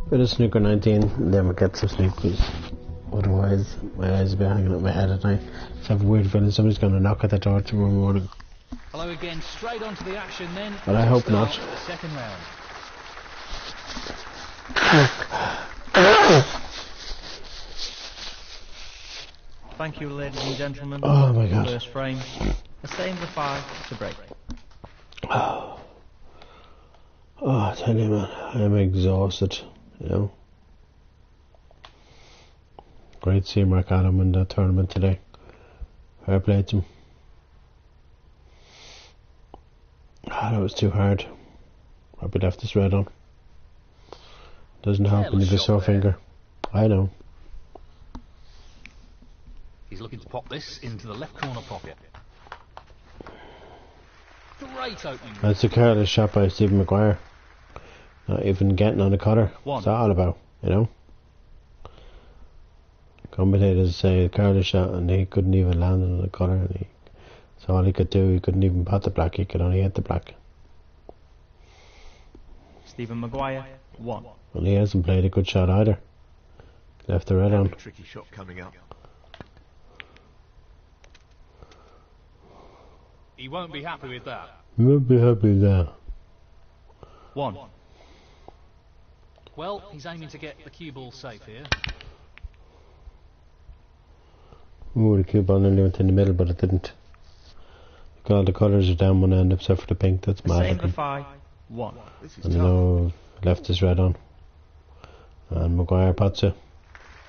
Bit of snooker 19, and then we'll get some sleep, please. Otherwise, my eyes will be hanging up my head at night. I have a weird feeling somebody's going to knock at the door tomorrow morning. Hello again, straight onto the action then. But I hope not. Second round. Thank you, ladies and gentlemen. Oh my god. First frame. The same the 5 to break. Oh, I tell you, man, I'm exhausted, you know. Great to see Mark Adam in that tournament today. Fair play to him. That was too hard. Probably left his red on. Doesn't help when you have a sore finger. I know. He's looking to pop this into the left corner pocket. Great opening. That's a careless shot by Stephen Maguire. Not even getting on the cutter. What's that all about, you know? Commentators say a careless shot and he couldn't even land on the cutter. And so all he could do, he couldn't even pot the black, he could only hit the black. Stephen Maguire, 1. Well, he hasn't played a good shot either. Left the red on. Tricky shot coming up. He won't be happy with that. He won't be happy with that. 1. Well, he's aiming to get the cue ball safe here. Oh, the cue ball nearly went in the middle, but it didn't. All the colours are down one end except for the pink. That's mad. Same the 5, 1. And I know left his red on. And Maguire pots it.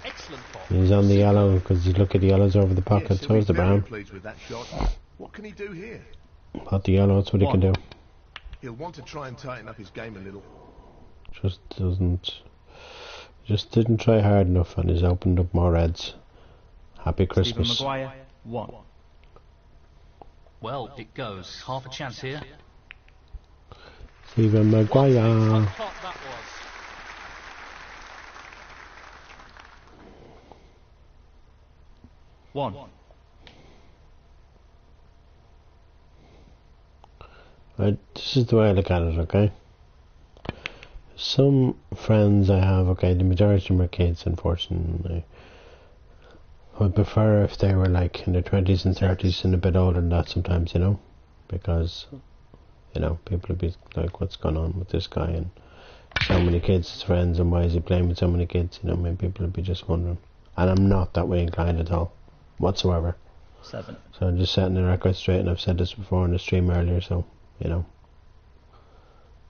Excellent pot. He's on the yellow because you look at the yellows over the pocket. Yes, So is the brown. With that shot. What can he do here? Pot the yellow. That's what he can do. He'll want to try and tighten up his game a little. Just didn't try hard enough, and he's opened up more reds. Happy Christmas. Stephen Maguire, 1. Well, it goes. Half a chance here. Stephen Maguire. What a pot that was. One. This is the way I look at it, okay? Some friends I have, okay, the majority of them are kids, unfortunately. I would prefer if they were like in their 20s and 30s and a bit older than that sometimes, you know? Because, you know, people would be like, what's going on with this guy? And so many kids as friends, and why is he playing with so many kids? You know, maybe people would be just wondering. And I'm not that way inclined at all, whatsoever. 7. So I'm just setting the record straight, and I've said this before in the stream earlier, so, you know.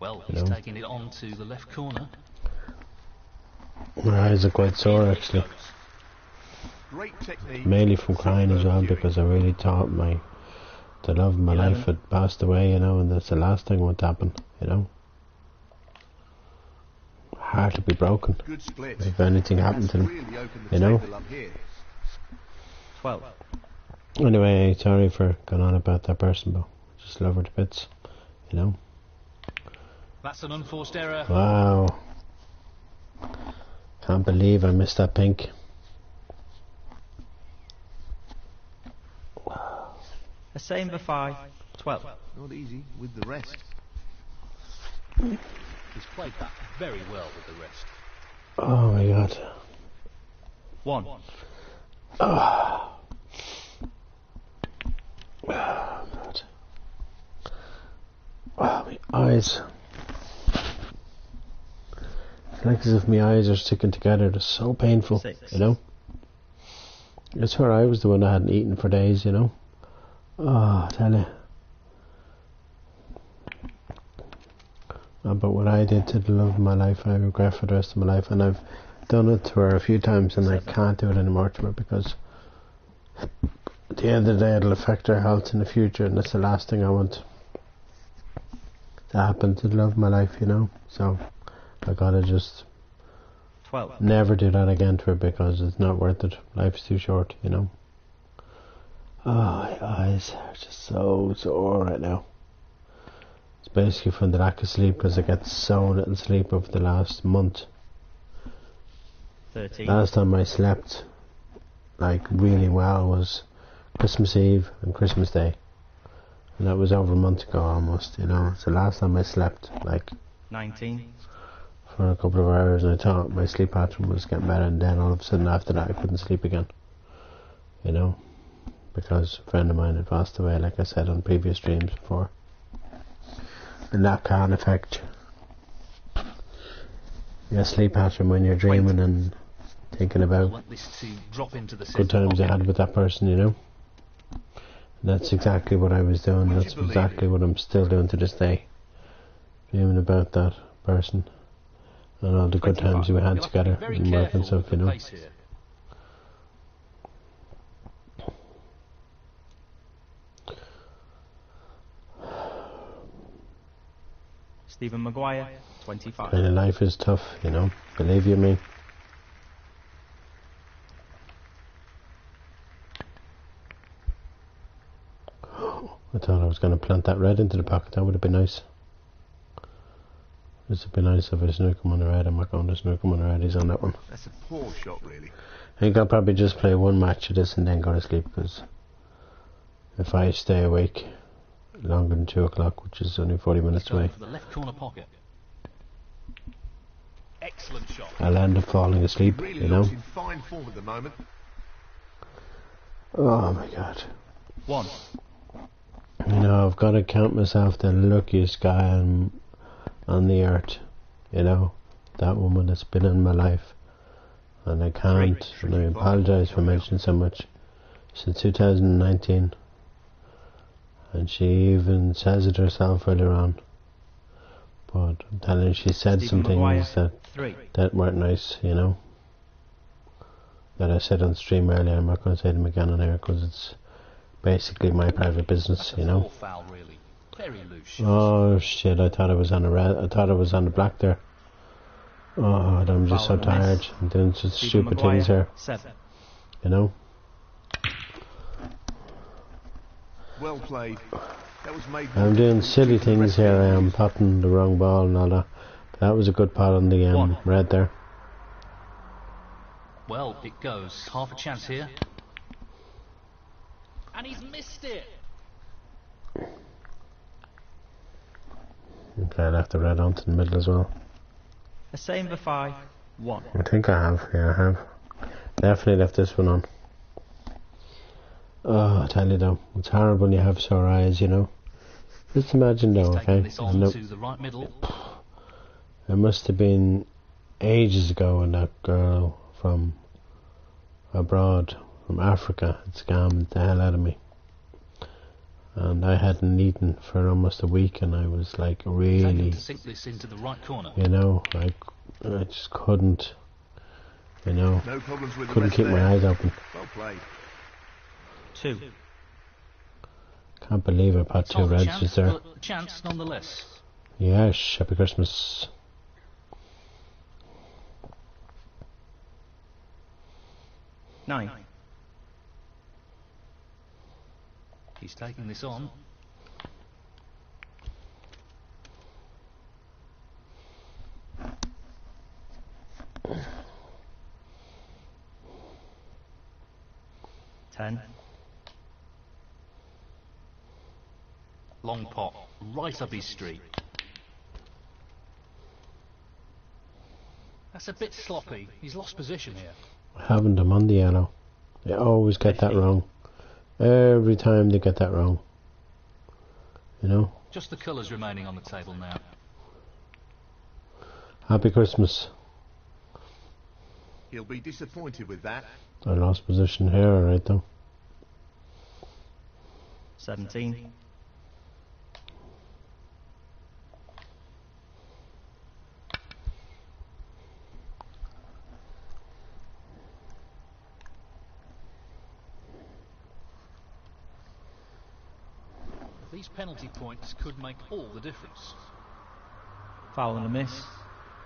Well, he's taking it on to the left corner. My eyes are quite sore, actually. Great technique. Mainly from crying as well, because I really thought the love of my life had passed away, you know, and that's the last thing would happen, you know. Heart to be broken if anything happened to them, you know. 12. Anyway, sorry for going on about that person, but just love her to bits, you know. That's an unforced error. Wow. Can't believe I missed that pink. The same for 5, 12. Not easy with the rest. He's played that very well with the rest. Oh my god. 1. Oh. Oh god. Oh, my eyes. It's like as if my eyes are sticking together. They're so painful, 6. you know. I swear I was the one that hadn't eaten for days, you know. Oh, I tell you. But what I did to the love of my life, I regret for the rest of my life, and I've done it to her a few times, and 7. I can't do it anymore to her because at the end of the day it'll affect her health in the future, and that's the last thing I want to happen to the love of my life, you know. So I gotta just 12. Never do that again to her because it's not worth it. Life's too short, you know. Oh, my eyes are just so sore right now. It's basically from the lack of sleep because I get so little sleep over the last month. 13. Last time I slept like really well was Christmas Eve and Christmas Day, and that was over a month ago almost, you know. So last time I slept like 19. for a couple of hours, and I thought my sleep pattern was getting better, and then all of a sudden after that I couldn't sleep again. You know, because a friend of mine had passed away, like I said on previous streams before. And that can affect your sleep pattern when you're dreaming and thinking about good times you had with that person, you know. And that's exactly what I was doing. That's exactly what I'm still doing to this day. Dreaming about that person and all the good times we had together and work and stuff, you know. Stephen Maguire, 25. And life is tough, you know. Believe you me. I thought I was going to plant that red into the pocket. That would have been nice. This would be nice if I snook him on the red. I'm not going to snook him on the red. He's on that one. That's a poor shot, really. I think I'll probably just play one match of this and then go to sleep, because if I stay awake longer than 2 o'clock, which is only 40 minutes away, for the left corner pocket. Excellent shot. I'll end up falling asleep, Really you know. looks in fine form at the moment. Oh my god. 1. You know, I've got to count myself the luckiest guy on the earth, you know, that woman that's been in my life. And I can't, and I apologise for mentioning so much, since 2019. And she even says it herself earlier on. But I'm telling you, she said some things that weren't nice, you know. That I said on stream earlier. I'm not going to say them again on air, because it's basically my private business, you know. Foul, really. Very loose. Oh shit, I thought I was on the red. I thought I was on the black there. Oh, I'm just so tired. I'm doing such stupid things here. 7. You know? Well played. That was made. I'm doing silly things here. I am potting the wrong ball and all that. But that was a good pot on the red there. Well, it goes. Half a chance here. And he's missed it. Okay, I left the red onto the middle as well. A same for 5. 1. I think I have. Yeah, I have. Definitely left this one on. Oh, I tell you though, it's horrible when you have sore eyes, you know. Just imagine though, okay? This on to the right middle. It must have been ages ago when that girl from abroad, from Africa, had scammed the hell out of me. And I hadn't eaten for almost a week, and I was like really, To sink this into the right corner. you know, I just couldn't, you know, No problems with the couldn't rest keep there. my eyes open. Well played. 2. Can't believe I put 2 reds just there. But a chance nonetheless. Yes, happy Christmas. Nine. He's taking this on. Ten. Long pot, right up his street. That's a bit sloppy. He's lost position here. I haven't them on the yellow. They always get that wrong. Every time they get that wrong. You know? Just the colours remaining on the table now. Happy Christmas. He'll be disappointed with that. I lost position here, alright though. 17. These penalty points could make all the difference. Foul and a miss.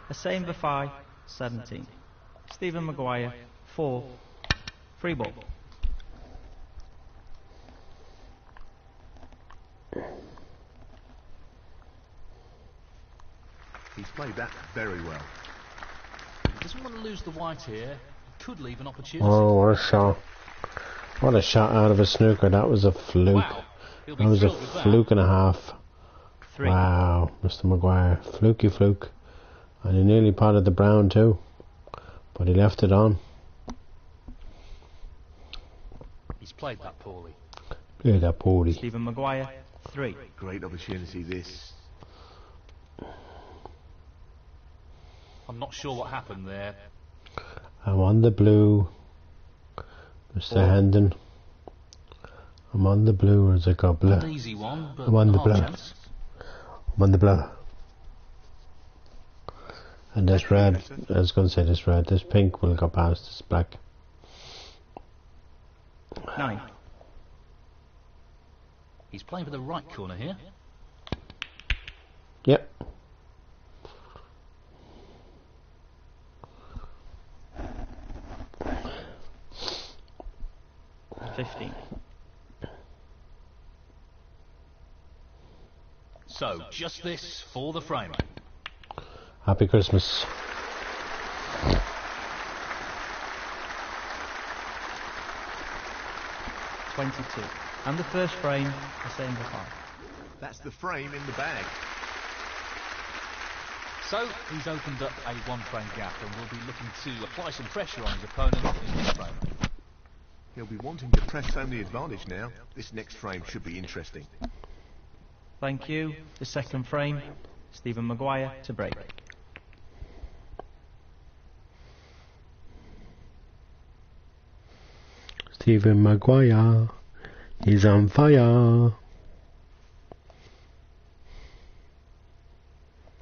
A same for 5. 17. Stephen Maguire, 4. Free ball. He's played that very well. He doesn't want to lose the white here. Could leave an opportunity. Oh, what a shot. What a shot out of a snooker. That was a fluke. Wow. He'll be That was a thrilled with that. fluke and a half. 3. Wow, Mr. Maguire. Fluky fluke. And he nearly potted the brown too, but he left it on. He's played that poorly. Played that poorly. Stephen Maguire, 3. Great opportunity, this. I'm not sure what happened there. I'm on the blue, Mr. Hendon. I'm on the blue as a gobbler. An easy one, but I'm on the half blue. chance. I'm on the blue. And this red, I was going to say this red, this pink will go past this black. 9. He's playing for the right corner here. Yep. 15. So, just this for the frame. Happy Christmas. $22. And the first frame, the same as 5. That's the frame in the bag. So, he's opened up a one-frame gap and will be looking to apply some pressure on his opponent in this frame. He'll be wanting to press home the advantage now. This next frame should be interesting. Thank you. The second frame, Stephen Maguire to break. Stephen Maguire, he's on fire.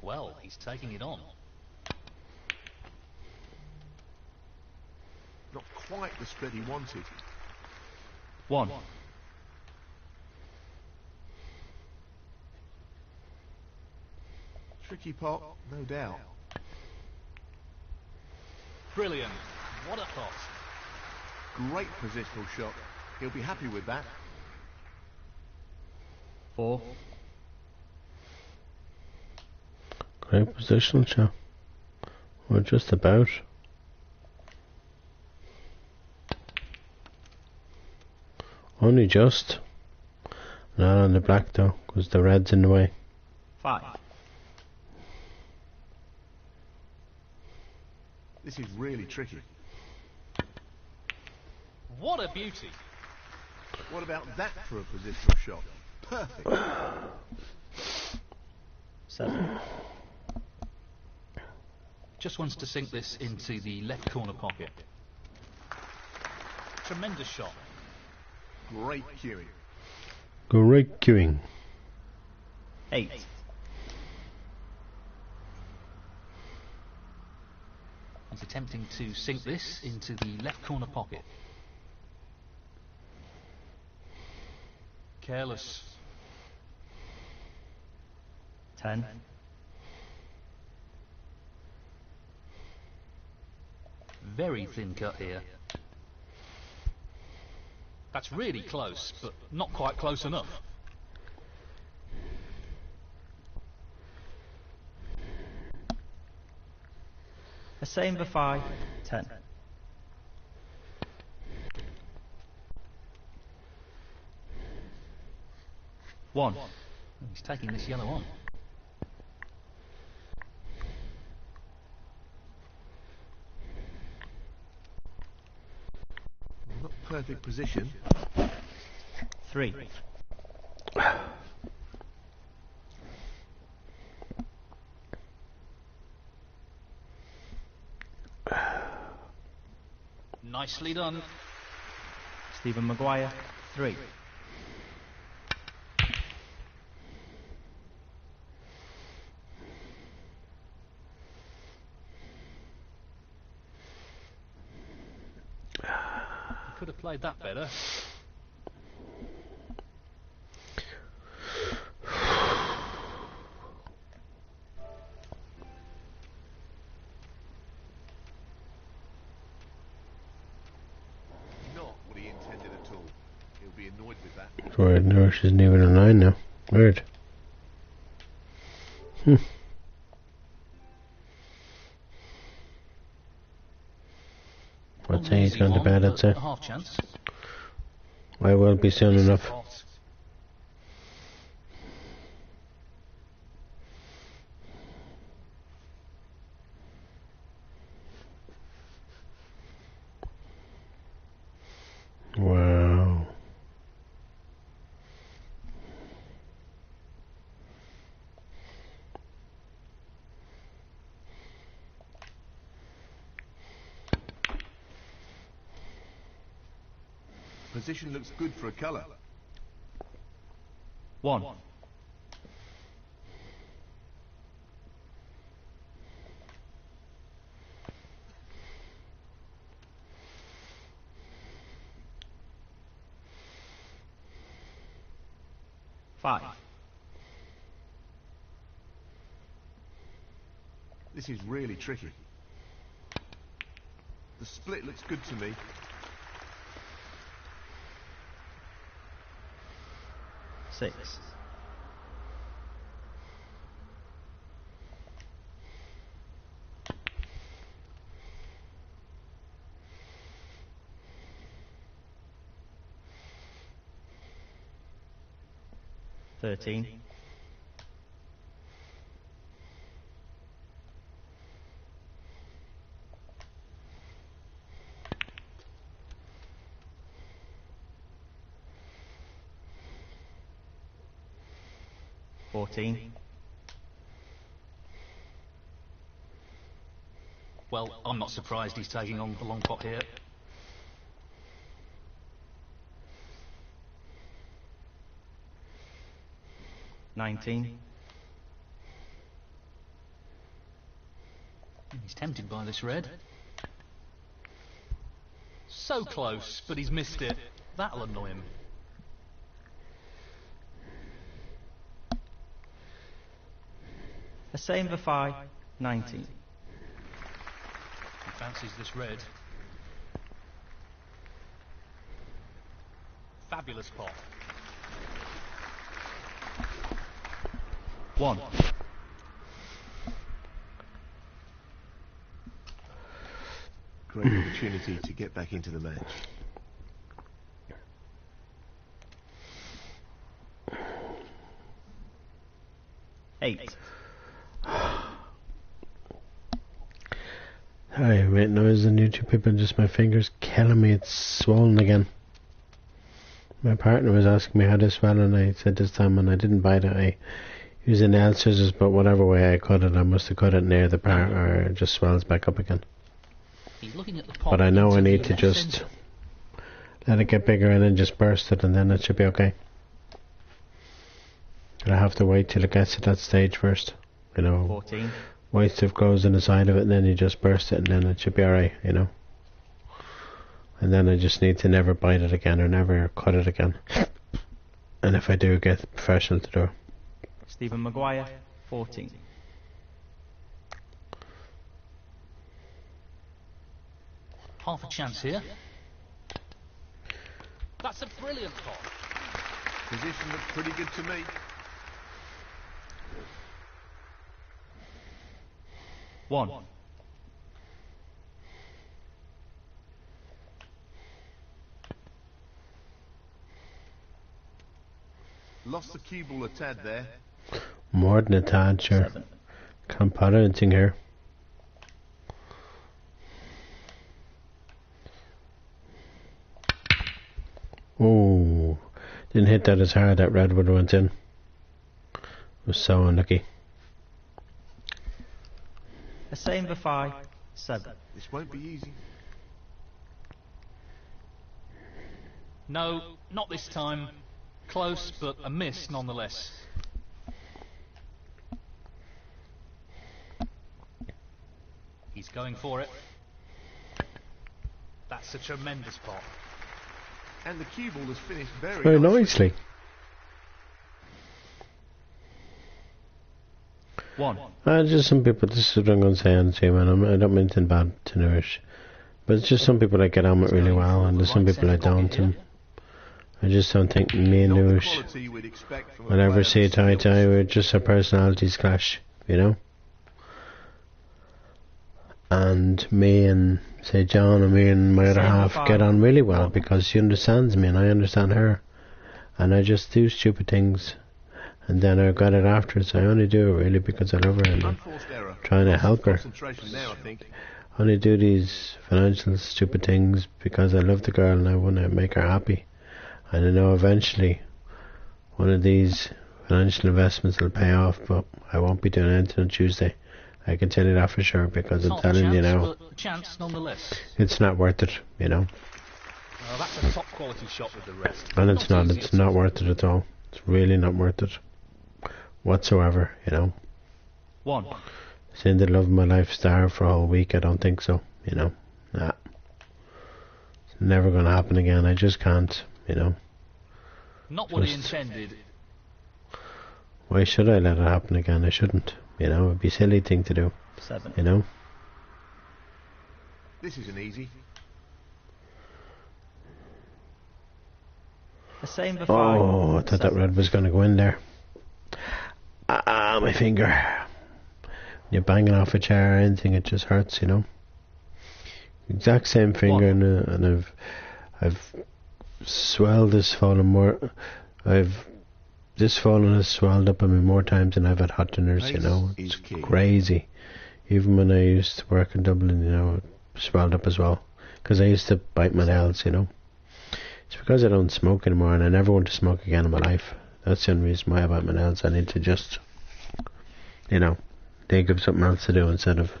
Well, he's taking it on. Not quite the spread he wanted. 1. Tricky pot, no doubt. Brilliant. What a pot. Great positional shot. He'll be happy with that. 4. Great position, shot. We're just about. Only just. Not on the black though, because the red's in the way. 5. This is really tricky. What a beauty. What about that for a positional shot? Perfect. 7. Just wants to sink this into the left corner pocket. Tremendous shot. Great cueing. Great queuing. 8. He's attempting to sink this into the left corner pocket. Careless. 10. Very thin cut here. That's really close, but not quite close enough. The same for 5. 10. One. He's taking this yellow on. Not perfect position. 3. Nicely done. Stephen Maguire, 3. Could have played that better. Not what he intended at all. He'll be annoyed with that. It's weird, no, she's isn't even in line now. Weird. I'd say he's gone to bed, I'd say. Half chance. I will be soon enough. Position looks good for a colour. 1. 5. This is really tricky. The split looks good to me. 6. 13. 14. Well, I'm not surprised he's taking on the long pot here. 19. He's tempted by this red. So close, but he's missed it. That'll annoy him. A same for 5. 19. He fancies this red. Fabulous pot. 1. Great opportunity to get back into the match. Eight. Sorry, make noise on YouTube, people. Just my fingers killing me. It's swollen again. My partner was asking me how to swell, and I said this time when I didn't bite it, I used the nail scissors, but whatever way I cut it, I must have cut it near the part, or it just swells back up again. He's looking at the pot. But I know I need the to left just centre. let it get bigger and then just burst it, and then it should be okay. But I have to wait till it gets to that stage first, you know. 14. White stuff goes on the side of it, and then you just burst it, and then it should be alright, you know. And then I just need to never bite it again, or never cut it again. And if I do, get a professional to do it. Stephen Maguire. 14. Half a chance here. That's a brilliant pot. Position looks pretty good to me. 1. Lost the cue ball a tad there. More than a tad, sure. 7. Can't pot anything here. Oh, didn't hit that as hard. That red would have went in. Was so unlucky. A same for 5. 7. This won't be easy. No, not this time. Close, but a miss nonetheless. He's going for it. That's a tremendous pot. And the cue ball has finished Very nicely. 1. Just some people, this is what I'm going to say on the team, and I don't mean anything bad to Nourish. But it's just some people I get on with really well, and there's some people I don't, and I just don't think me and Nourish will ever see eye to eye. We're just our personalities clash, you know? And me and, say, John, and me and my other half get on really well, because she understands me and I understand her. And I just do stupid things, and then I regret it afterwards. I only do it really because I love her and I'm trying to help her. I only do these financial stupid things because I love the girl and I want to make her happy. And I know eventually one of these financial investments will pay off, but I won't be doing anything on Tuesday. I can tell you that for sure, because I'm telling you now, Chance nonetheless. it's not worth it, you know. Well, that's a top quality shot with the rest. And it's not, easy it's not worth it at all. It's really not worth it whatsoever, you know. 1. Saying the love of my life star for a whole week, I don't think so, you know. Nah. It's never going to happen again, I just can't, you know. Not what he intended. Why should I let it happen again? I shouldn't, you know. It'd be a silly thing to do, 7. you know. This isn't easy. The same for 5. Oh, I thought that 7. red was going to go in there. Ah, my finger. When you're banging off a chair or anything, it just hurts, you know. Exact same finger, and I've swelled this fallen more. This fallen has swelled up on me more times than I've had hot dinners, you know. It's crazy. Even when I used to work in Dublin, you know, it swelled up as well. Because I used to bite my nails, you know. It's because I don't smoke anymore, and I never want to smoke again in my life. That's the only reason why I bite my nails. I need to just, you know, think of something else to do instead of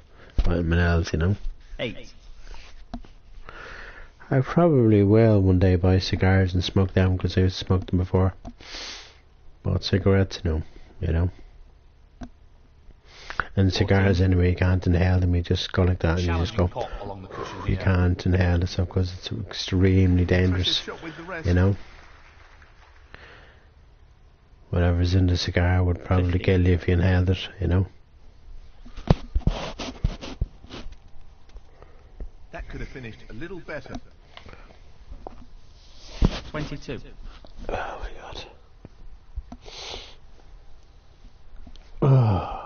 biting my nails, you know. 8. I probably will one day buy cigars and smoke them, because I used to smoke them before. Bought cigarettes, no, you know. And cigars anyway, you can't inhale them, you just go like that and you just go. You can't inhale the stuff because it's extremely dangerous, you know. Whatever's in the cigar would probably kill you if you inhaled it, you know. That could have finished a little better. 22. Oh my god. Oh.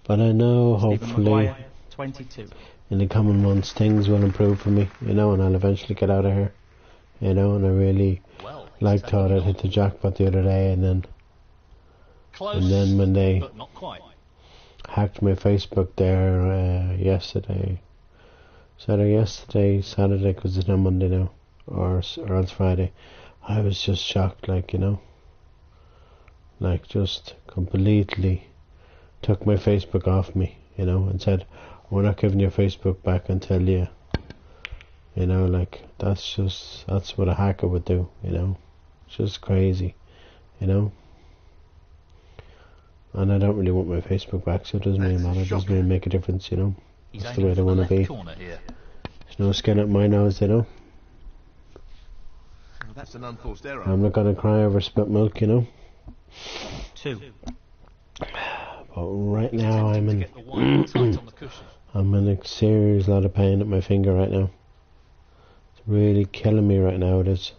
But I know, hopefully, 22. in the coming months things will improve for me, you know, and I'll eventually get out of here, you know. And I really thought I'd hit the jackpot the other day, and then when they hacked my Facebook there yesterday, Saturday, because it's now Monday now, or else Friday, I was just shocked, like, you know, like just completely took my Facebook off me, you know, and said, we're not giving your Facebook back until you know, like, that's what a hacker would do, you know. It's just crazy, you know. And I don't really want my Facebook back, so it doesn't really matter, it doesn't really make a difference, you know. That's the way they want to be. There's no skin up my nose, you know. Well, that's an unforced error. I'm not gonna cry over spilt milk, you know. 2. But right now I'm in a serious lot of pain at my finger right now. It's really killing me right now, it is.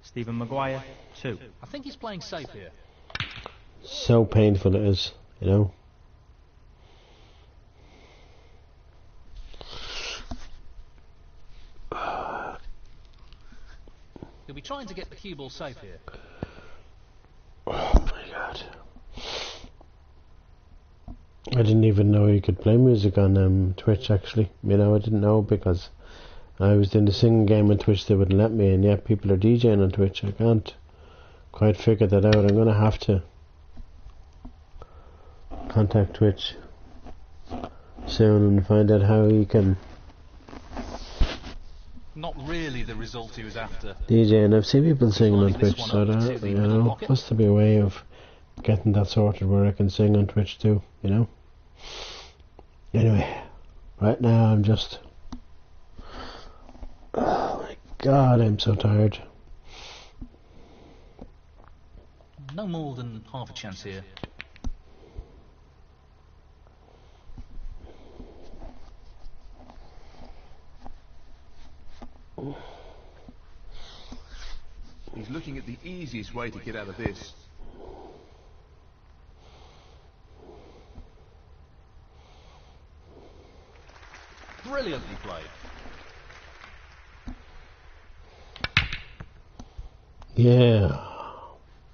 Stephen Maguire, 2. I think he's playing safe here. So painful it is, you know. He'll be trying to get the cue ball safe here. Oh my god. I didn't even know you could play music on Twitch, actually. You know, I didn't know, because I was in the singing game on Twitch, they wouldn't let me, and yet people are DJing on Twitch. I can't quite figure that out. I'm gonna have to contact Twitch soon and find out how you can Not really the result he was after. DJ, and I've seen people singing on Twitch, so that, you know, must to be a way of getting that sorted where I can sing on Twitch too, you know. Anyway, right now I'm just, oh my god, I'm so tired. No more than half a chance here. He's looking at the easiest way to get out of this. Brilliantly played. Yeah.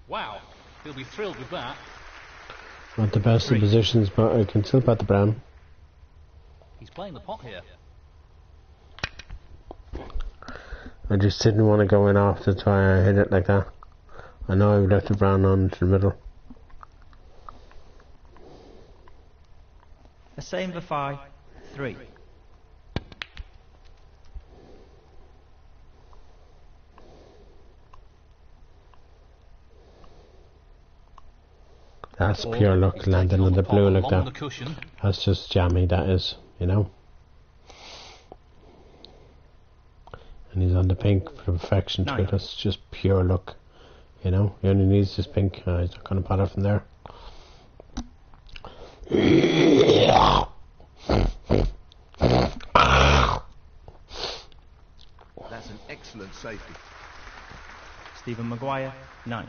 Wow, he'll be thrilled with that. Not the best of positions, but I can still bat the brown. He's playing the pot here. I just didn't want to go in off, that's why I hit it like that. I know I've left the brown on to the middle. A same for 5, 3. That's Ball pure luck is landing taken on the pot blue like along that. the cushion. That's just jammy, that is, you know. And he's on the pink for perfection too. 9. That's just pure luck, you know. He only needs this pink. He's not going to bother from there. That's an excellent safety. Stephen Maguire, 9.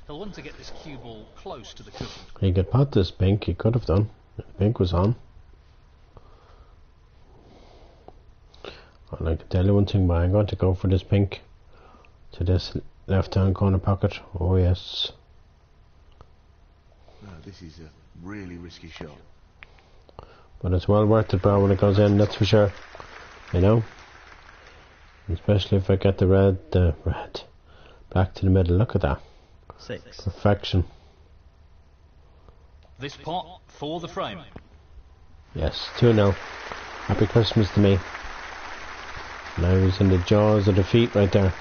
He'll want to get this cue ball close to the cushion. He could pot this pink. He could have done. If the pink was on. Well, I can tell you one thing, but I'm going to go for this pink to this left-hand corner pocket. Oh yes. No, this is a really risky shot. But it's well worth it, bro, when it goes in, that's for sure. You know? Especially if I get the red back to the middle. Look at that. 6. Perfection. This pot for the frame. Yes, 2-0. Happy Christmas to me. And I was in the jaws of defeat right there.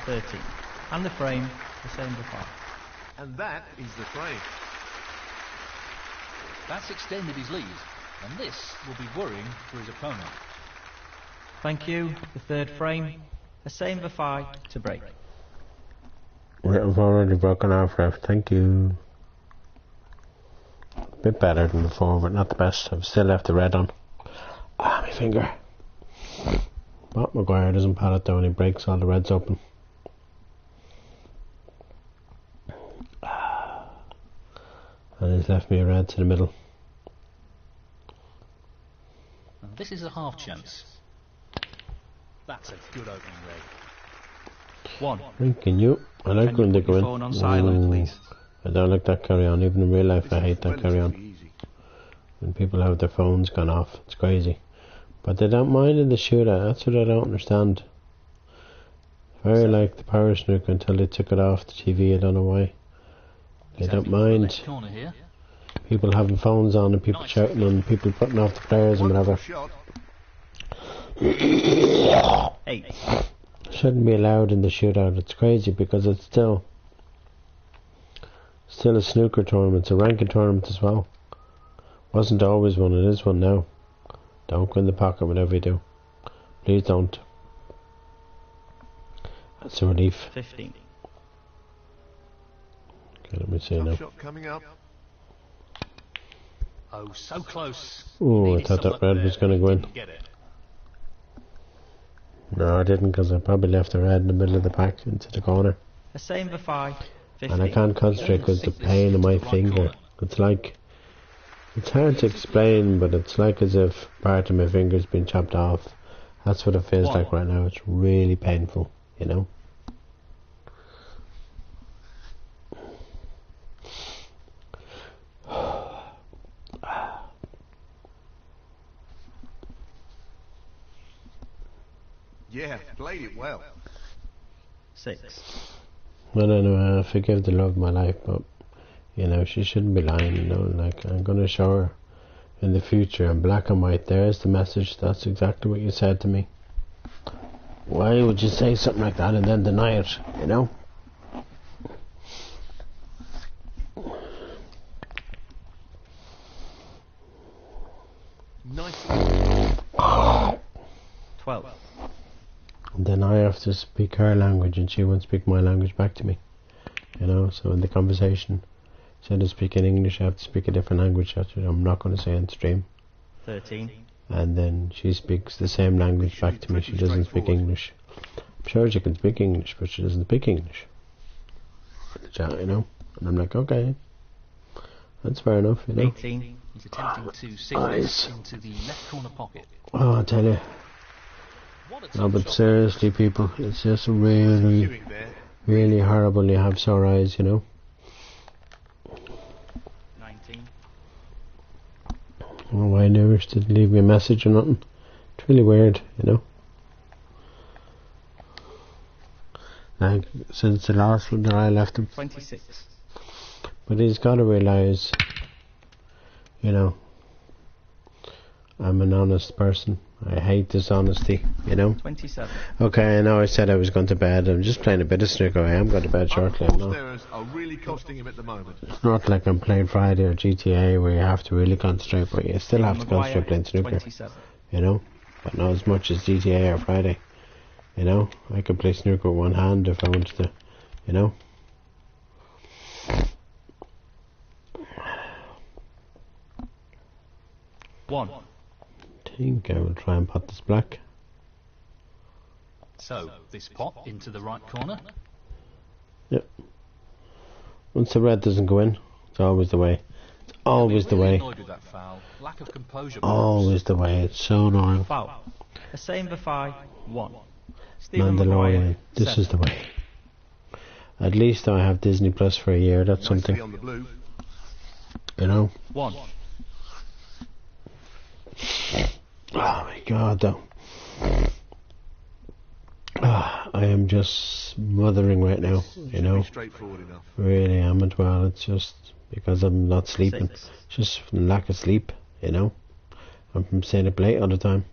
13. And the frame, the same for 5. And that is the frame. That's extended his lead, and this will be worrying for his opponent. Thank you, the third frame, the same for 5 to break. I've already broken off, ref. Thank you. A bit better than before, but not the best. I've still left the red on. Ah, my finger. But Maguire doesn't pat it down, he breaks all the reds open. And he's left me a red to the middle. And this is a half chance. That's a good opening leg. 1. Thanking you. I like Can when you they put go your in. phone on silent, please? I don't like that carry on. Even in real life, This I hate is that carry on. relatively easy. When people have their phones gone off, it's crazy. But they don't mind in the shootout. That's what I don't understand. Very like the power snooker until they took it off the TV. I don't know why. They He's don't having the mind left corner here. people having phones on and people shouting and people putting off the players and Wonderful whatever. shot. 8. Shouldn't be allowed in the shootout. It's crazy because it's still a snooker tournament. It's a ranking tournament as well. Wasn't always one. It is one now. Don't go in the pocket whatever you do. Please don't. That's a relief. 15. Okay, let me see Tough now. shot coming up. Oh, so close. Oh, I Needed thought some that luck red there, was going to go in. didn't get it. No, I didn't because I probably left the red in the middle of the pack into the corner. The same for 5. 15. And I can't concentrate because the pain in my finger. It's like, it's hard to explain, but it's like as if part of my finger's been chopped off. That's what it feels like right now. It's really painful, you know. Yeah, played it well. 6. I don't know, I forgive the love of my life, but, you know, she shouldn't be lying, you know, like, I'm going to show her in the future, in black and white, there's the message, that's exactly what you said to me. Why would you say something like that and then deny it, you know? Nice. 12. And then I have to speak her language and she won't speak my language back to me, you know, so in the conversation, instead of speaking English, I have to speak a different language, that's what I'm not going to say on stream. 13. And then she speaks the same language back to me, she doesn't speak English. I'm sure she can speak English, but she doesn't speak English. You know, and I'm like, okay, that's fair enough, you know. 18. He's attempting to sink this into the left corner pocket. Oh, I tell you, What a no, tough but shot. seriously, people, it's just really, Queuing there. really horrible. You have sore eyes, you know. 19. Oh, why Newish didn't leave me a message or nothing. It's really weird, you know. Like, since the last one that I left him. 26. But he's got to realise, you know, I'm an honest person. I hate dishonesty, you know. 27. Okay, I know I said I was going to bed. I'm just playing a bit of snooker. I am going to bed shortly. I'm not. Stairs are really costing him at the moment. It's not like I'm playing Friday or GTA where you have to really concentrate, but you still have to concentrate playing snooker. 27. You know, but not as much as GTA or Friday. You know, I could play snooker with one hand if I wanted to. You know. One. I think I will try and pot this black. So, this pot into the right corner. Yep. Once the red doesn't go in, it's always the way. It's always the way. Annoyed with that foul. Lack of composure. Always the way. It's so annoying. Foul. A same before 1. Stephen Mandalorian. Maguire, This 7. is the way. At least I have Disney Plus for a year. That's Nicely something. on the blue. You know. 1. Oh my God, though. I am just smothering right now. You know. Straightforward enough. Really am as well. It's just because I'm not sleeping. 6. Just from lack of sleep. You know. I'm from staying up late all the time.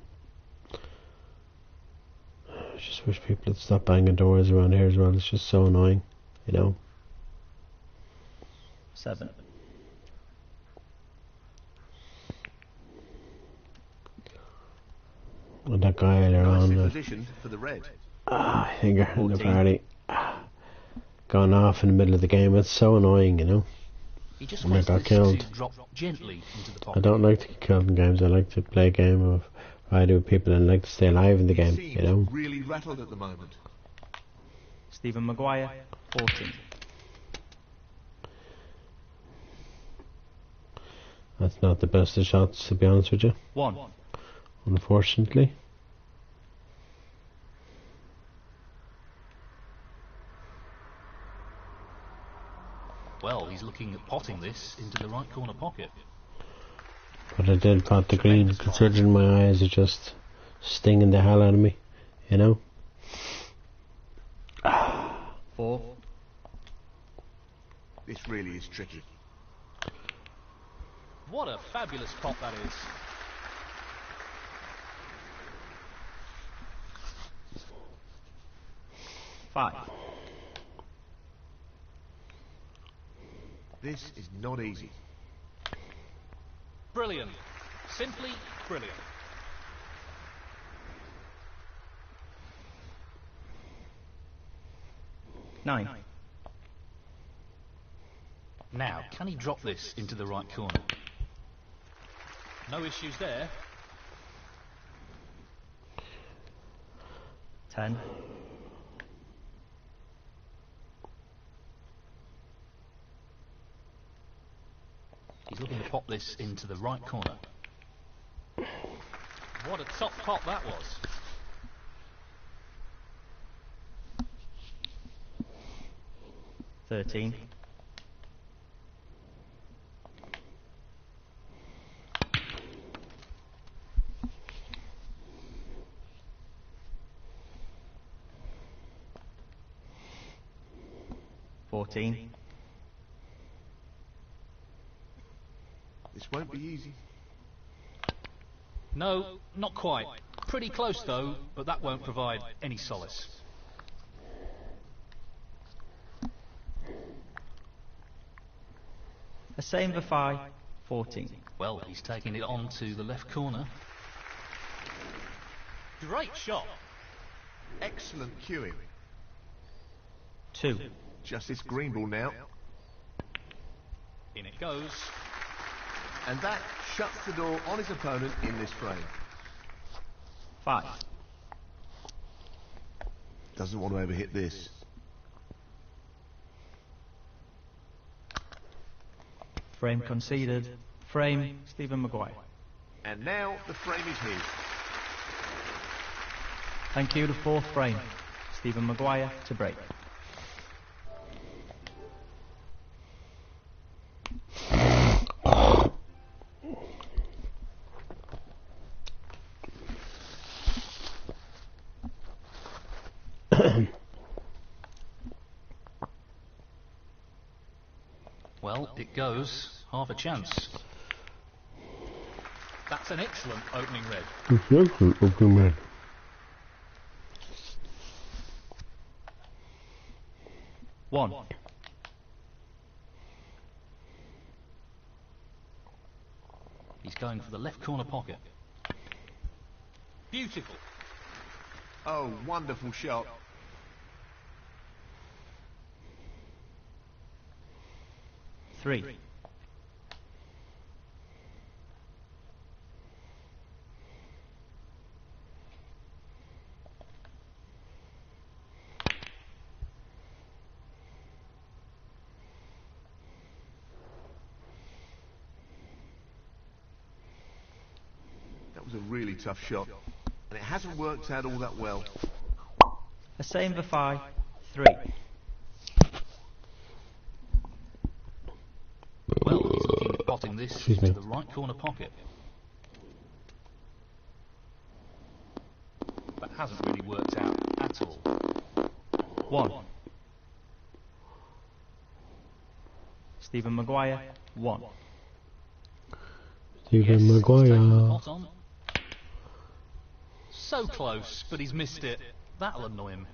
I just wish people would stop banging doors around here as well. It's just so annoying, you know. 7. And that guy earlier Nicely on, positioned for the red. I think I in the 14. party, gone off in the middle of the game. It's so annoying, you know. He just And I wants got this killed. to drop gently into the pot. I don't like to get killed in games. I like to play a game of Friday with people and like to stay alive in the game, Seems you know. really rattled at the moment. Stephen Maguire, 14. That's not the best of shots, to be honest with you. 1. Unfortunately. Well, he's looking at potting this into the right corner pocket. But I did pot the green, considering my eyes are just stinging the hell out of me, you know. 4. This really is tricky. What a fabulous pot that is. Five. This is not easy. Brilliant. Simply brilliant. Nine. Now, can he drop this into the right corner? No issues there. 10. He's looking to pop this into the right corner. What a top pop that was. 13. 14. This won't be easy. No, not quite. Pretty close though, but that won't provide any solace. A same before 14. Well, he's taking it on to the left corner. Great shot. Excellent cueing. 2. Just this green ball now. In it goes. And that shuts the door on his opponent in this frame. 5. Doesn't want to overhit this. Frame conceded. Frame Stephen Maguire. And now the frame is his. Thank you, the fourth frame. Stephen Maguire to break. Well, it goes. Half a chance. That's an excellent opening red. It's excellent opening red. One. He's going for the left corner pocket. Beautiful. Oh, wonderful shot. Three. That was a really tough shot, and it hasn't worked out all that well. A same for 5. 3. Well, he's looking at potting this into the right corner pocket. That hasn't really worked out at all. 1. Stephen Maguire. 1. Stephen Yes, he's taken the Maguire. pot on. So close, but he's missed it. That'll annoy him.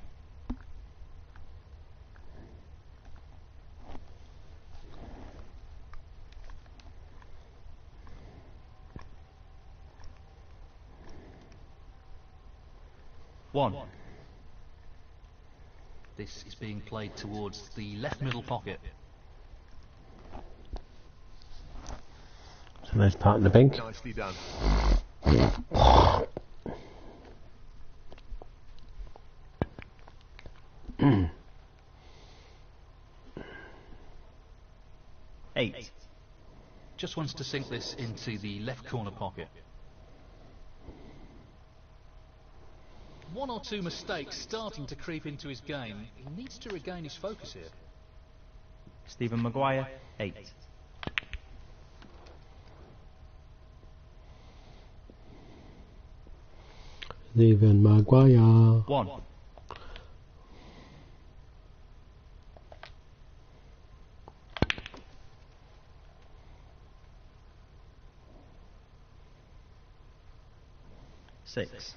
One. This is being played towards the left middle pocket. It's a nice pot in the pink. Nicely done. Eight. Just wants to sink this into the left corner pocket. One or two mistakes starting to creep into his game. He needs to regain his focus here. Stephen Maguire. 8. Stephen Maguire. 1. Six.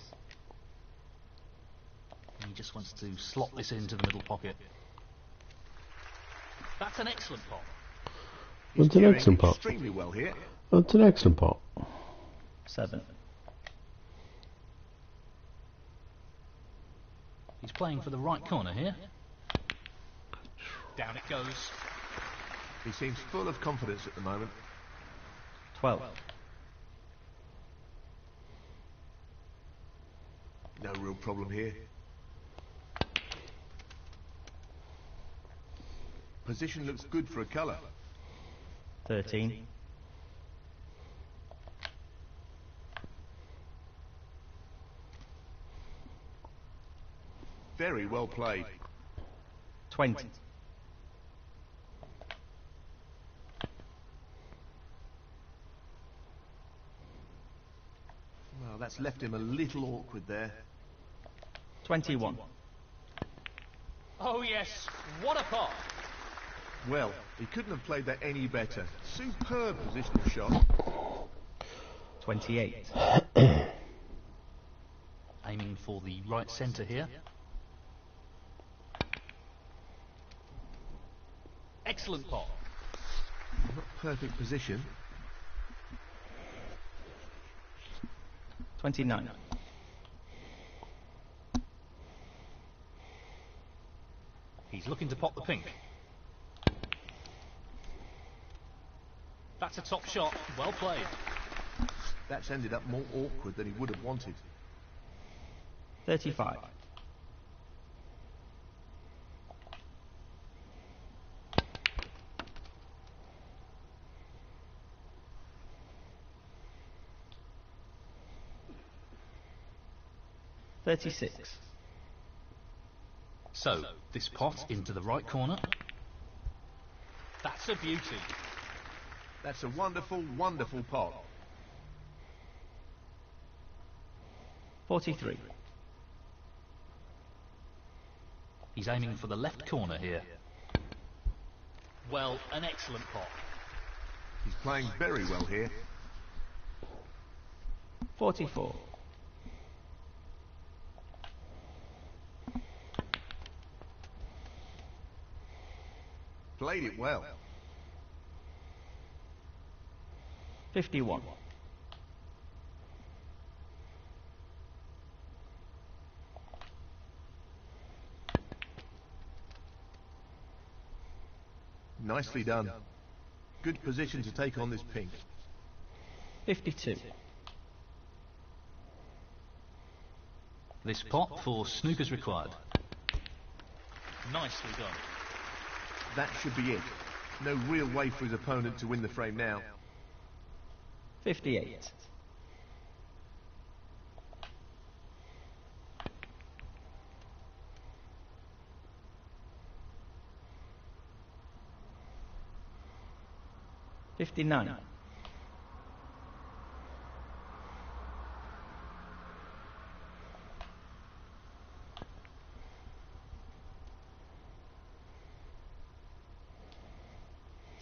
He just wants to slot this into the middle pocket. That's an excellent pot. That's an Doing excellent pot. extremely well here. That's an excellent pot. 7. He's playing for the right corner here. Down it goes. He seems full of confidence at the moment. 12. No real problem here. Position looks good for a colour. 13. Very well played. 20. Well, that's left him a little awkward there. 21. Oh yes, what a pot. Well, he couldn't have played that any better. Superb positional shot. 28. Aiming for the right centre here. Excellent pot. Not perfect position. 29. He's looking to pot the pink. That's a top shot. Well played. That's ended up more awkward than he would have wanted. 35. $36. So, this pot into the right corner. That's a beauty. That's a wonderful, wonderful pot. 43. He's aiming for the left corner here. Well, an excellent pot. He's playing very well here. 44. Played it well. 51. Nicely done. Good position to take on this pink. 52. This pot for snookers required. Nicely done. That should be it. No real way for his opponent to win the frame now. 58. $59.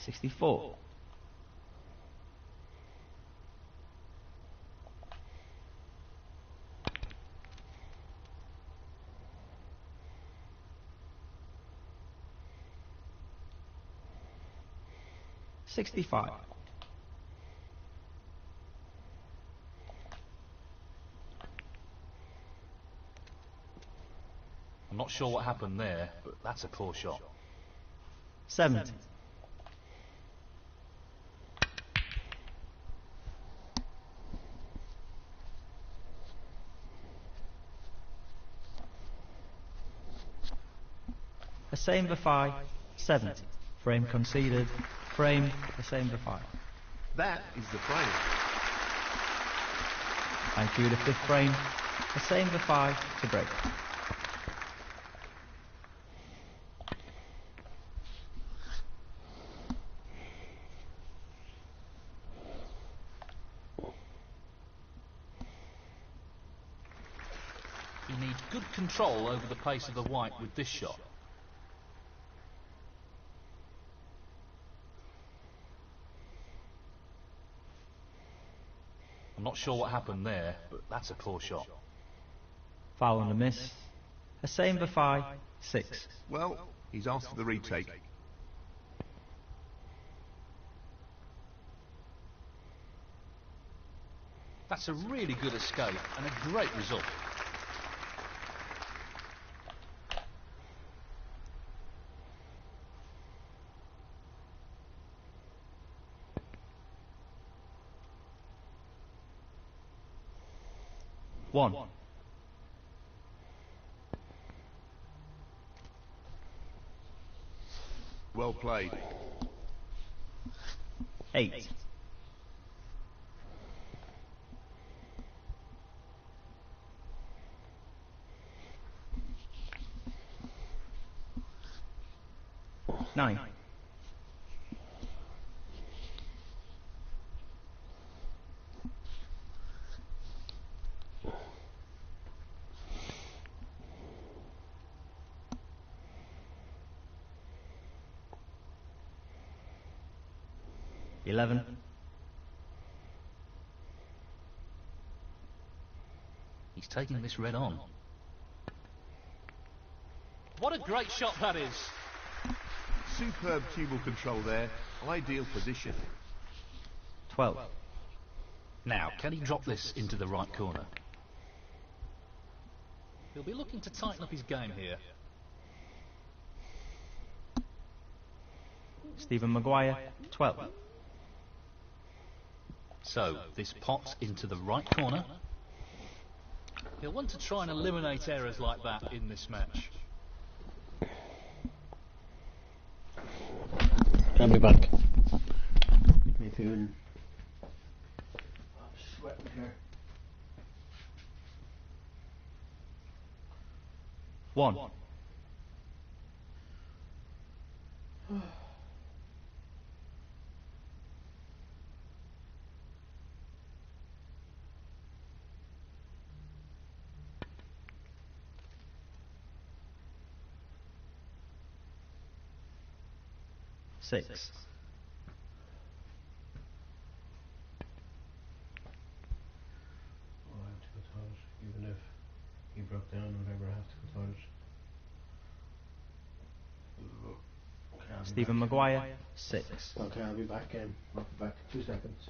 64. 65. I'm not sure what happened there, but that's a poor shot. 70. 70. Frame conceded. Frame the same for 5. That is the frame. Thank you, the 5th frame. The same for 5 to break. You need good control over the pace of the white with this shot. I'm not sure what happened there, but that's a poor shot. Foul and a miss. A same for 5, 6. Well, he's asked for the retake. That's a really good escape and a great result. One. Well played. 8. Nine. 11. He's taking this red on. What a great shot that is. Superb cubal control there. Ideal position. 12. Now, can he drop this into the right corner? He'll be looking to tighten up his game here. Stephen Maguire, 12. So, this pot into the right corner. He'll want to try and eliminate errors like that in this match. I'll be back. Give me food. I'm sweating here. 1. 6. Oh, I have to go toilet, even if he broke down or whatever, I have to go toilet. Okay, I'll be Stephen back. Maguire, 6. Okay, I'll be back in. I'll be back in 2 seconds.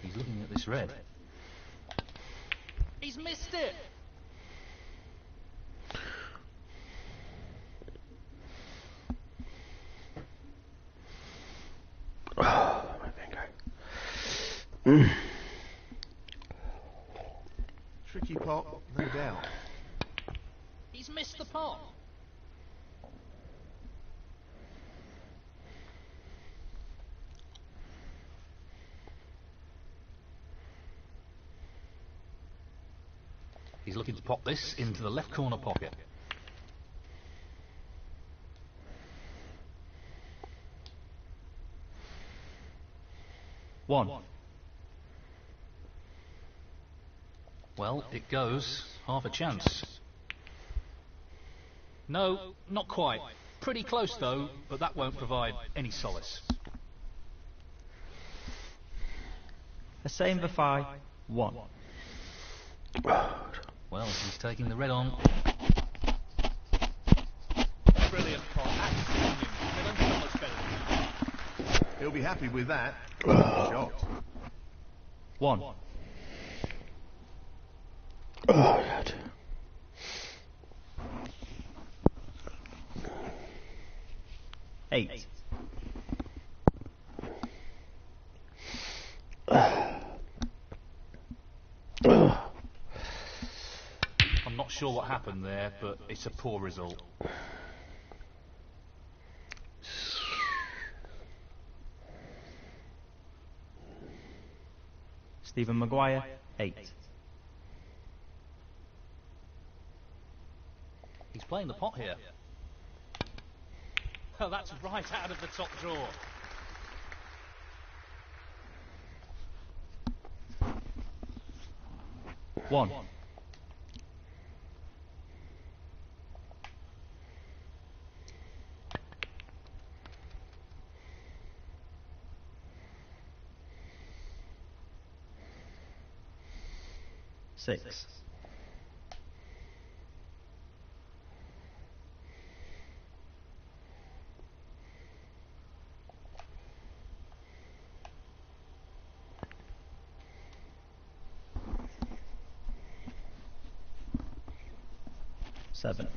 He's looking at this red. He's missed it! Oh, my finger. Tricky pot, no doubt. He's missed the pot! He's looking to pop this into the left corner pocket. One. Well, it goes. Half a chance. No, not quite. Pretty close though, but that won't provide any solace. A same for 1. Well, he's taking the red on. Brilliant pot. Absolutely. They don't get much better than that. He'll be happy with that. Shot. 1. Oh, God. Eight. I'm not sure what happened there, but it's a poor result. Stephen Maguire, 8. He's playing the pot here. Oh, that's right out of the top drawer. One. Six. Seven.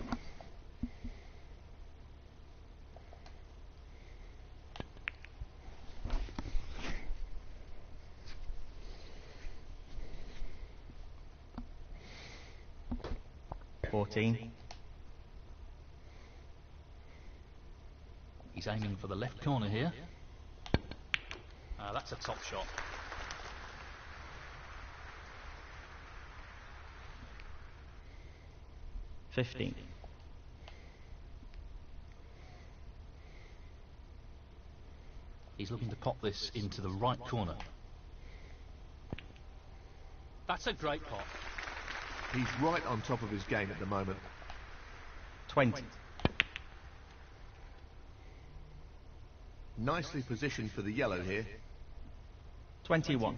Fourteen. He's aiming for the left corner here. That's a top shot. 15. He's looking to pop this into the right corner. That's a great pot. He's right on top of his game at the moment. 20. Nicely positioned for the yellow here. 21.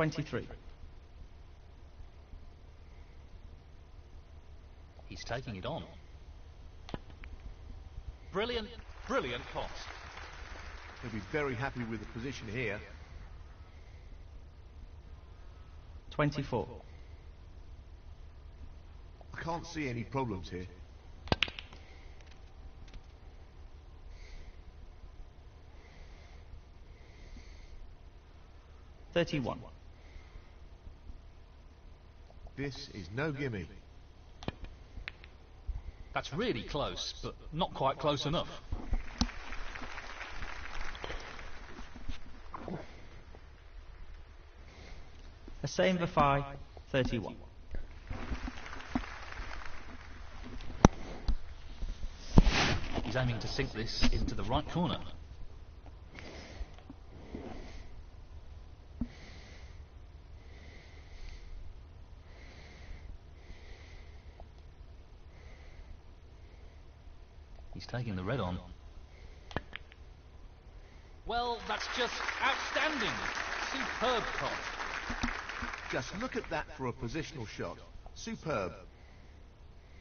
23. He's taking it on. Brilliant, brilliant pot. He'll be very happy with the position here. 24. I can't see any problems here. 31. This is no gimme. That's really close, but not quite close enough. A same for 5. 31. He's aiming to sink this into the right corner. He's taking the red on. Well, that's just outstanding. Superb pot. Just look at that for a positional shot. Superb.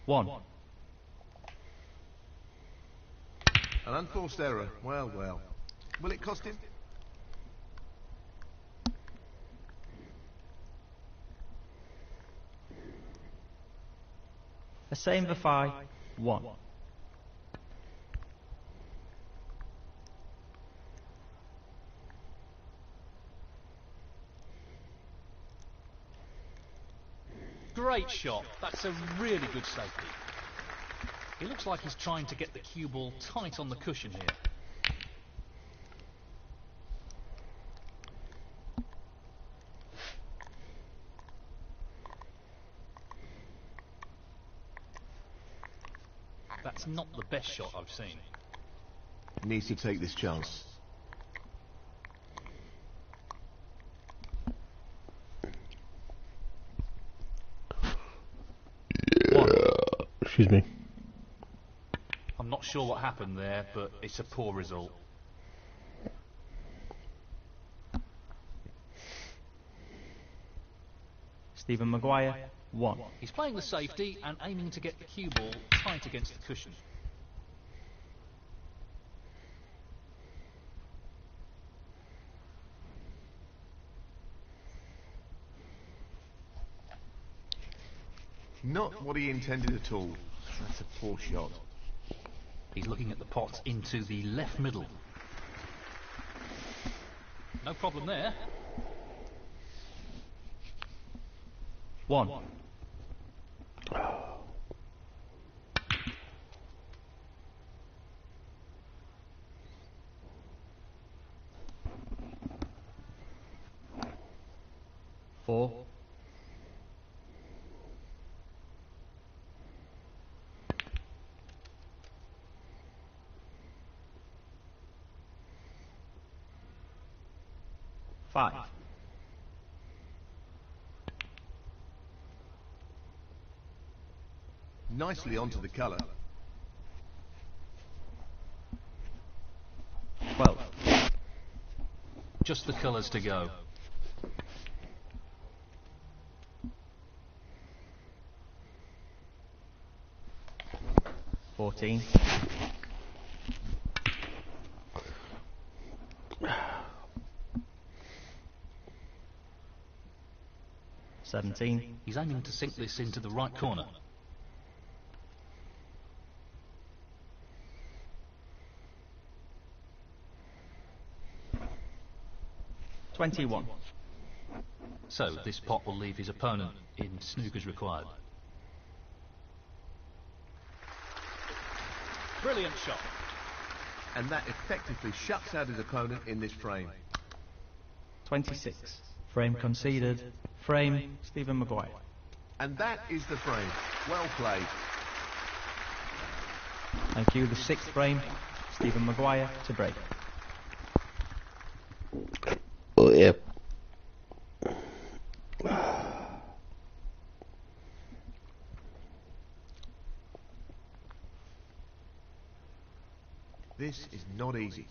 1. An unforced error. Well, well. Will it cost him? A same for 5. 1. Great shot. That's a really good safety. It looks like he's trying to get the cue ball tight on the cushion here. That's not the best shot I've seen. Needs to take this chance. Excuse me. I'm not sure what happened there, but it's a poor result. Stephen Maguire. 1. He's playing the safety and aiming to get the cue ball tight against the cushion. Not what he intended at all. That's a poor shot. He's looking at the pot into the left middle. No problem there. 1. Four. 5. Nicely onto the colour. 12. Just the colours to go. 14. 17. He's aiming to sink this into the right corner. 21. So this pot will leave his opponent in snooker's required. Brilliant shot. And that effectively shuts out his opponent in this frame. 26. Frame conceded. Frame, Stephen Maguire. And that is the frame. Well played. Thank you. The 6th frame, Stephen Maguire to break. Oh, yeah. This is not easy.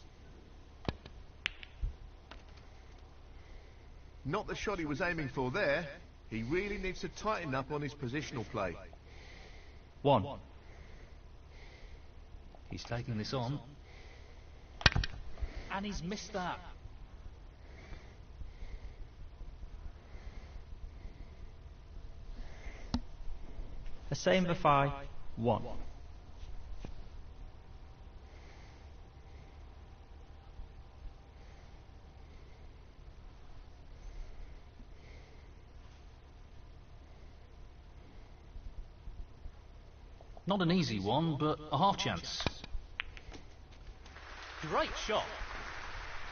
Not the shot he was aiming for there. He really needs to tighten up on his positional play. 1. He's taking this on. And he's missed that. A same for 5. 1. Not an easy one, but a half chance. Great shot.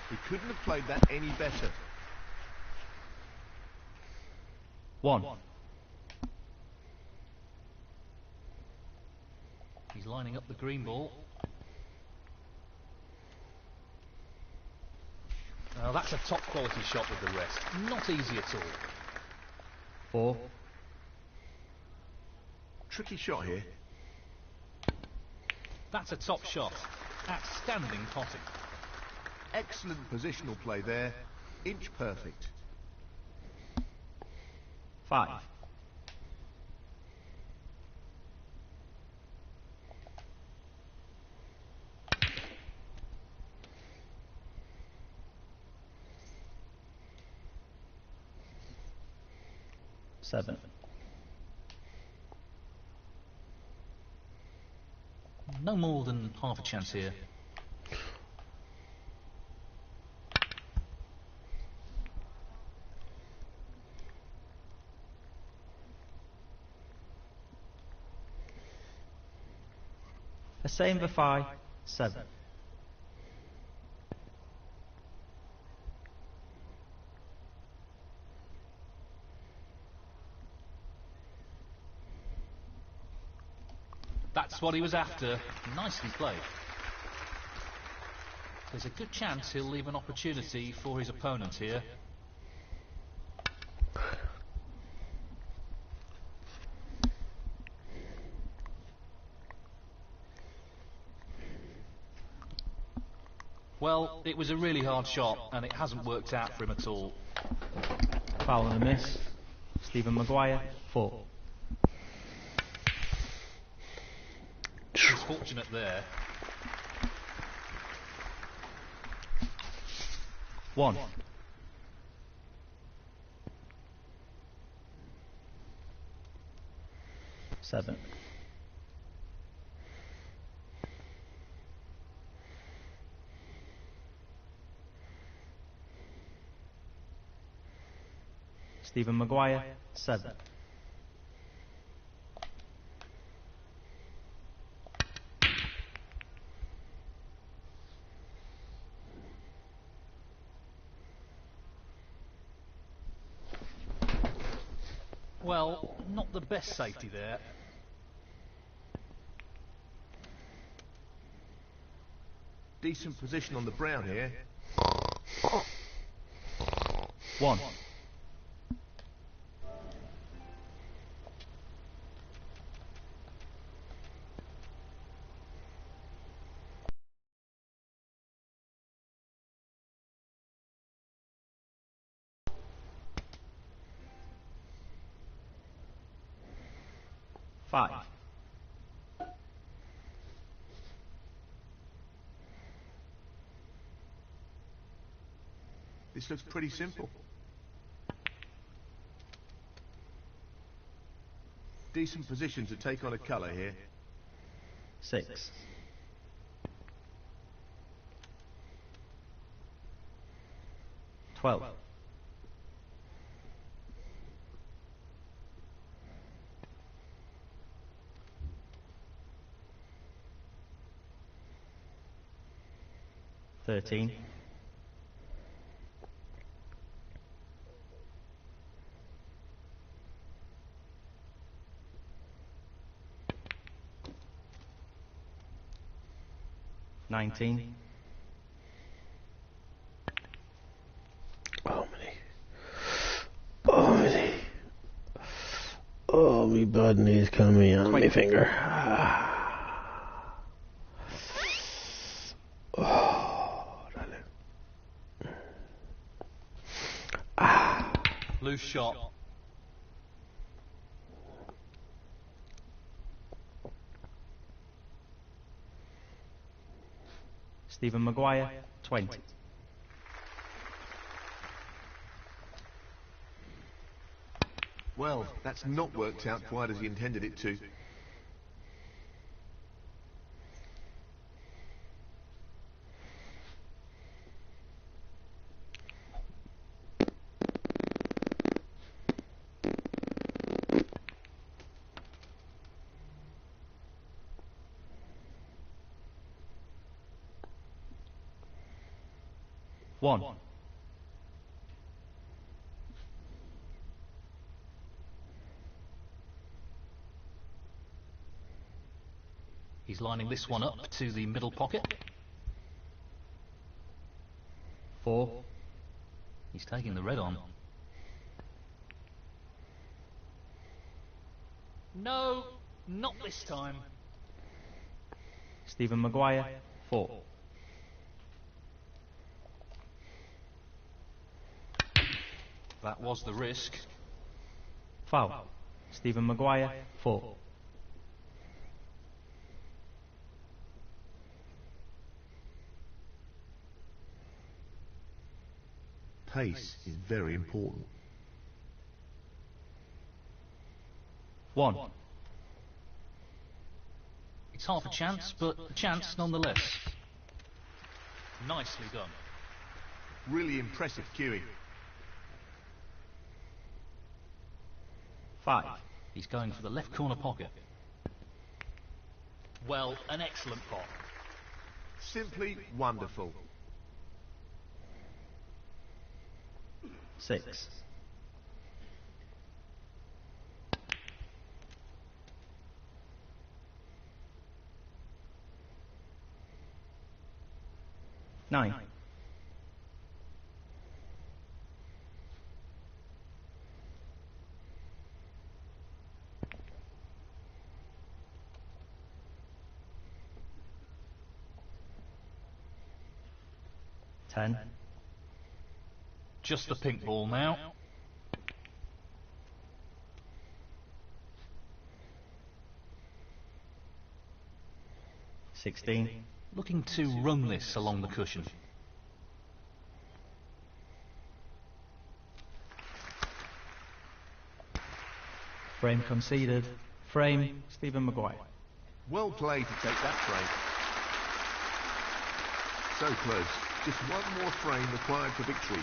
He couldn't have played that any better. 1. He's lining up the green ball. Now that's a top quality shot with the rest. Not easy at all. 4. Tricky shot here. That's a top shot. Outstanding potting. Excellent positional play there. Inch perfect. 5. Seven. No more than half a chance here. A same for 5. 7. That's what he was after. Nicely played. There's a good chance he'll leave an opportunity for his opponent here. Well, it was a really hard shot, and it hasn't worked out for him at all. Foul and a miss. Stephen Maguire, 4. He's fortunate there. 1. Seven. Stephen Maguire, 7. Well, not the best safety there. Decent position on the brown here. 1.5. This looks pretty simple. Decent position to take on a colour here. 6. 12. 13. $19. Oh, many. Oh, many. Oh, me bad knees killing me on my finger. Oh, Loose shot. Stephen Maguire, 20. Well, that's not worked out quite as he intended it to. One. He's lining this one up to the middle pocket. 4. He's taking the red on. No, not this time. Stephen Maguire, 4. That was the risk. Foul. Stephen Maguire, 4. Pace is very important. 1. It's half a chance, but a chance nonetheless. Nicely done. Really impressive cueing. 5. He's going for the left corner pocket. Well, an excellent pot. Simply wonderful. 6. Nine. Ten. Just the pink ball now. 16. Looking to run this along the cushion. Frame conceded. Frame, Stephen Maguire. Well played to take that frame. So close. Just one more frame required for victory.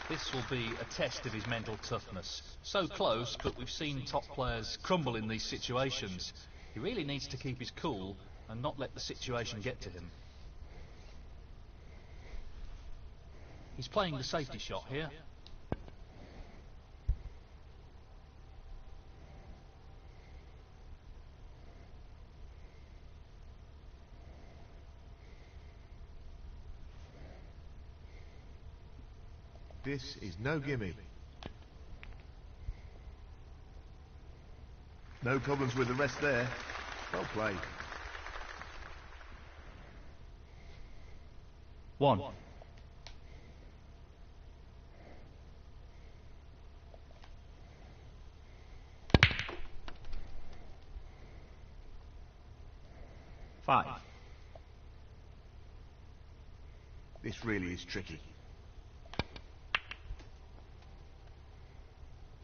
This will be a test of his mental toughness. So close, but we've seen top players crumble in these situations. He really needs to keep his cool and not let the situation get to him. He's playing the safety shot here. This is no gimme. No problems with the rest there. Well played. 1. Five. This really is tricky.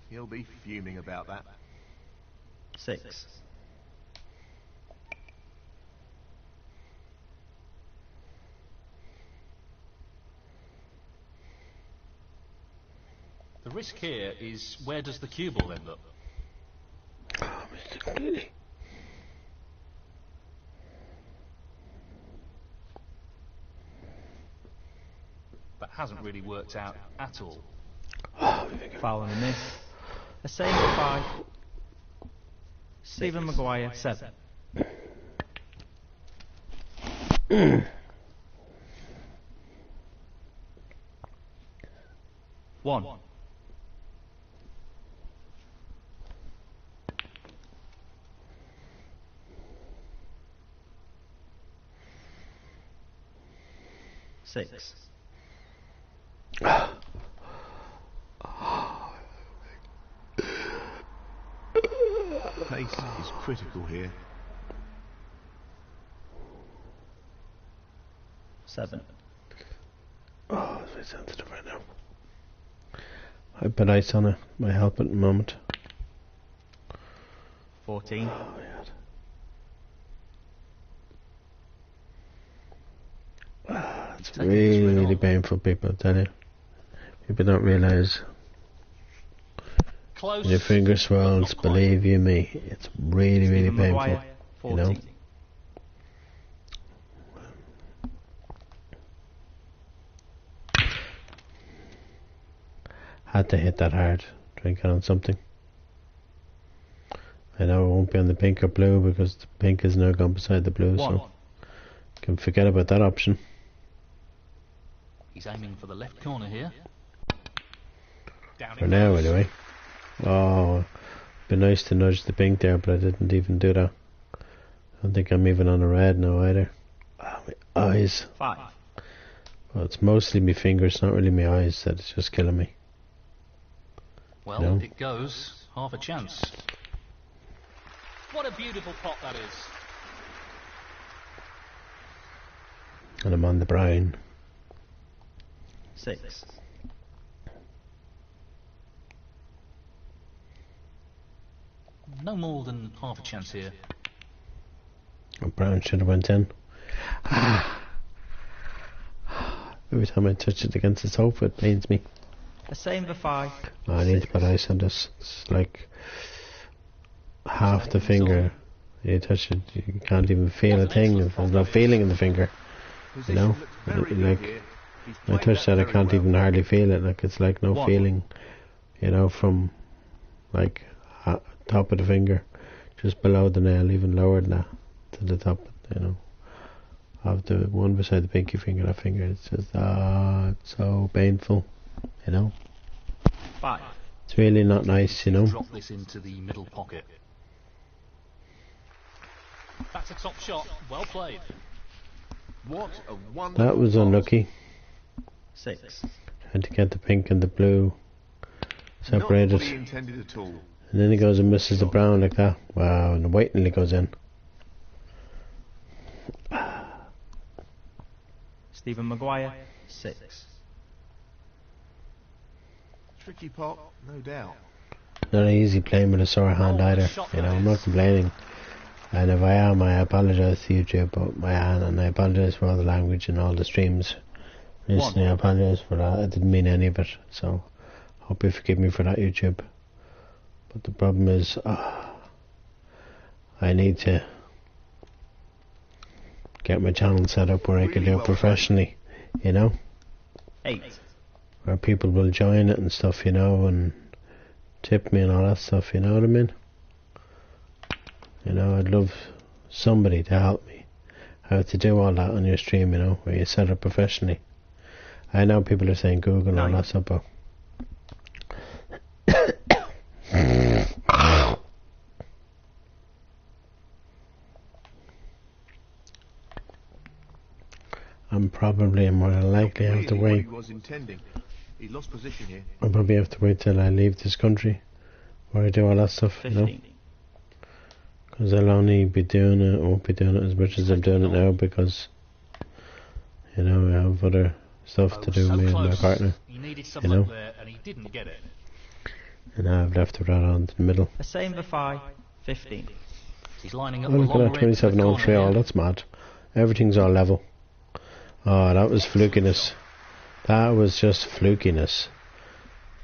He'll be fuming about that. 6. The risk here is, where does the cue ball end up? Oh, Mr. Cleary. hasn't really worked out at all. Foul and a miss. A save for 5. Stephen Maguire 7. One. Six. Pace is critical here. 7. Oh, it's very sensitive right now. I put ice on my help at the moment. 14. Oh, yeah. It's really painful, people, I tell you. People don't realise. Close. When your finger swells, believe you me, it's really, really painful. Maguire, 14. You know? Had to hit that hard, try and get on something. I know it won't be on the pink or blue because the pink is now gone beside the blue, so can forget about that option. He's aiming for the left corner here. Down For now, anyway. Oh, it'd be nice to nudge the pink there, but I didn't even do that. I don't think I'm even on a red now either. Oh, my eyes. 5. Well, it's mostly my fingers, not really my eyes, that it's just killing me. Well, No. it goes. Half a chance. What a beautiful pot that is. And I'm on the brown. 6. No more than half a chance here. Oh, brown should have went in. Every time I touch it against the sofa, it pains me. A save for 5. Oh, I need to put ice on this. It's like half the finger. You touch it, you can't even feel a thing. There's no feeling in the finger. You know? Like, I touch that, I can't even hardly feel it. Like, it's like no feeling, you know, from like top of the finger, just below the nail, even lower than that, to the top, you know, of the one beside the pinky finger, that finger. It's just, it's so painful, you know. 5. It's really not nice, you know. Drop this into the middle pocket. That's a top shot. Well played. What a wonderful That was pot. unlucky. 6. Trying to get the pink and the blue Not separated. what he intended at all. And then he goes and misses the brown like that. Wow, and the white nearly goes in. Stephen Maguire 6. Tricky pot, no doubt. Not easy playing with a sore hand either. You know, I'm not complaining. And if I am, I apologise to YouTube about my hand, and I apologise for all the language and all the streams recently. I apologise for that. I didn't mean any of it. So, hope you forgive me for that, YouTube. But the problem is, I need to get my channel set up where I can do it professionally, you know, 8. where people will join it and stuff, you know, and tip me and all that stuff, you know what I mean? You know, I'd love somebody to help me how to do all that on your stream, you know, where you set it professionally. I know people are saying Google and all that stuff, but I'm probably more than likely have to Really what wait. he was intending. He lost position here. I'll probably have to wait till I leave this country where I do all that stuff, you know, 15. because I'll only be doing it, I won't be doing it as much as I'm doing it now, because, you know, I have other stuff to do, So me and my close. partner, He needed some you know. luck there, and he didn't get it. and now I've left it right on to the middle. A save for 5. 15. He's lining up Oh, the look at long that, red 27 to the all corner 3 all, here. that's mad. Everything's all level. Oh, that was flukiness. That was just flukiness.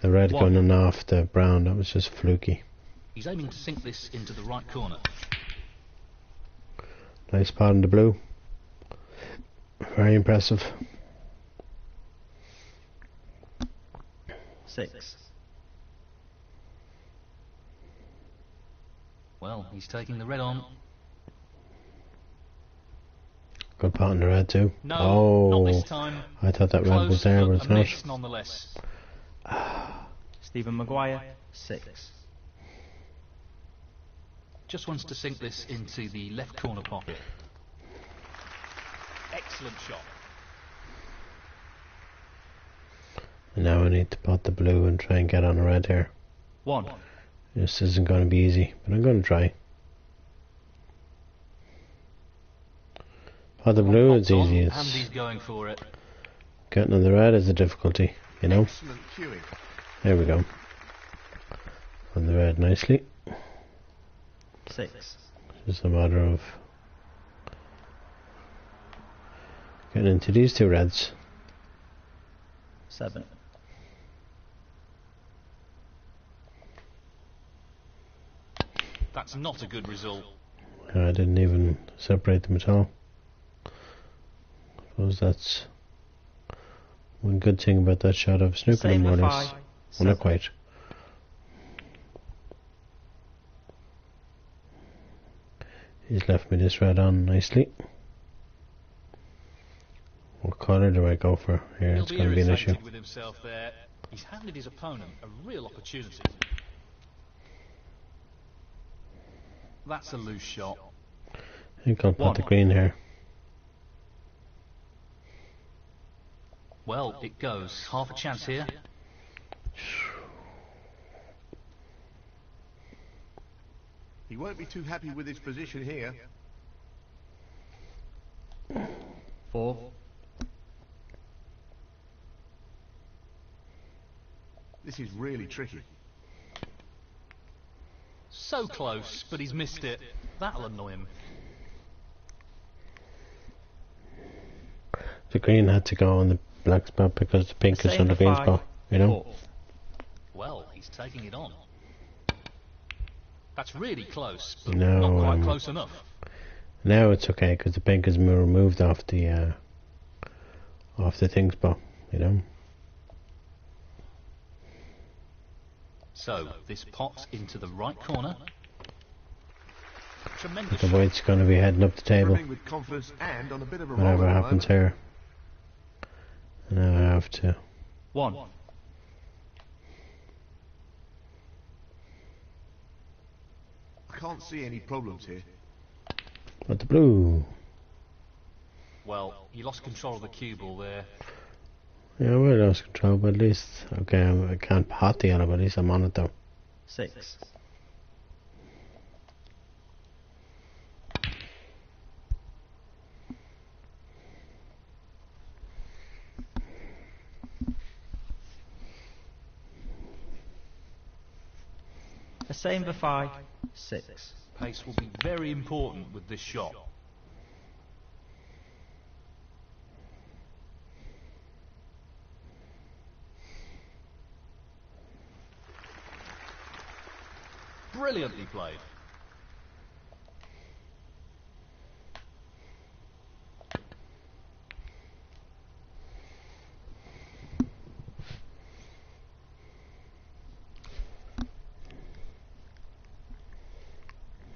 The red going off the brown, that was just fluky. He's aiming to sink this into the right corner. Nice pot in the blue. Very impressive. 6. Well, he's taking the red on. Good pot on the red too. No, oh, not this time. I thought that red Close, was there, but a it's not. miss nonetheless. Stephen Maguire, 6. Just wants to sink this into the left corner pocket. Excellent shot. And now I need to pot the blue and try and get on the red here. 1. This isn't going to be easy, but I'm going to try. Pot the blue is easy. And It's he's going for it. getting on the red is a difficulty, you know. Excellent cueing. There we go. On the red nicely. 6. Just a matter of getting into these two reds. 7. That's not a good result. I didn't even separate them at all. I suppose that's one good thing about that shot of snooker Same more or with less. 5. Well, not quite. He's left me this red on nicely. What colour do I go for here? He'll It's be going to be an issue. irritated with himself there. He's handed his opponent a real opportunity. That's a loose shot. I think I'll put 1. the green here. Well, it goes. Half a chance here. He won't be too happy with his position here. 4. This is really tricky. So close, but he's missed it. That'll annoy him. The green had to go on the black spot because the pink is Same on the with green 5. spot, you know. 4. Well, he's taking it on. That's really close, but No, not quite close enough. Now it's okay because the pink is more removed off the thing spot, you know. So, this pot into the right corner. Tremendous The shot. white's going to be heading up the table. Swimming with confidence and on a bit of a roll Whatever at the happens moment. here. Now I have to. 1. I can't see any problems here. But the blue. Well, he lost control of the cue ball there. Yeah, well, I lost control, but at least, okay, I can't pot the yellow, but at least I'm on it though. 6. The same for 5. 6. Pace will be very important with this shot. Brilliantly played.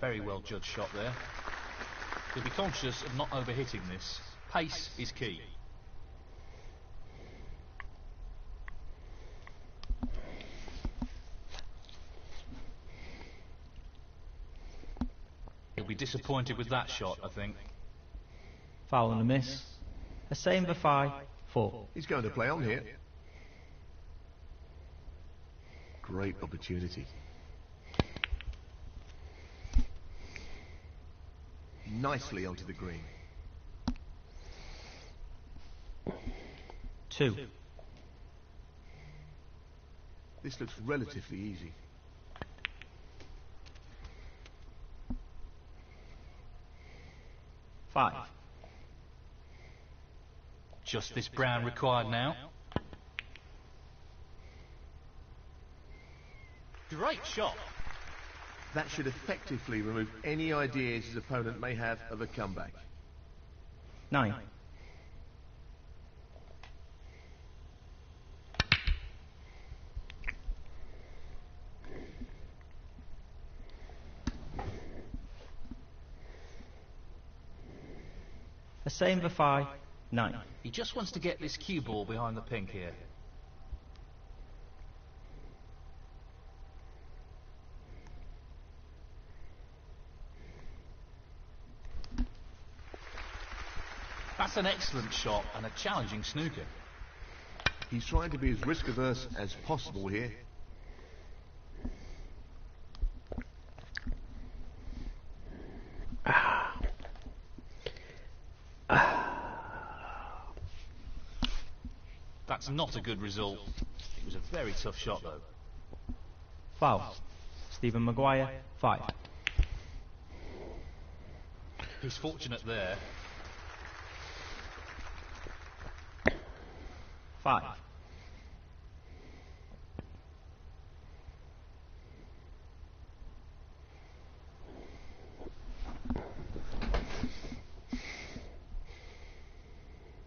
Very well judged shot there. He'll be conscious of not overhitting this. Pace is key. He'll be disappointed with that shot, I think. Foul and a miss. The same for 5. 4. He's going to play on here. Great opportunity. Nicely onto the green. 2. This looks relatively easy. 5. Just this brown required now. Great shot. That should effectively remove any ideas his opponent may have of a comeback. 9. A same for 5, 9. He just wants to get this cue ball behind the pink here. That's an excellent shot and a challenging snooker. He's trying to be as risk averse as possible here. That's not a good result. It was a very tough shot though. Foul. Stephen Maguire, 5. He's fortunate there. 5.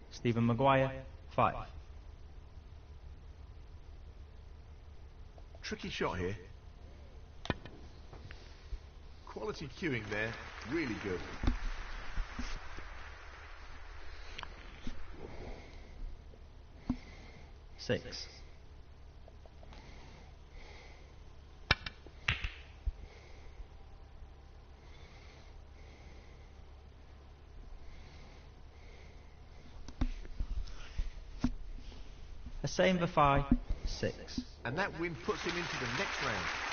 Stephen Maguire, 5. Tricky shot here. Quality cueing there, really good. Six. A same for 5, 6. And that win puts him into the next round.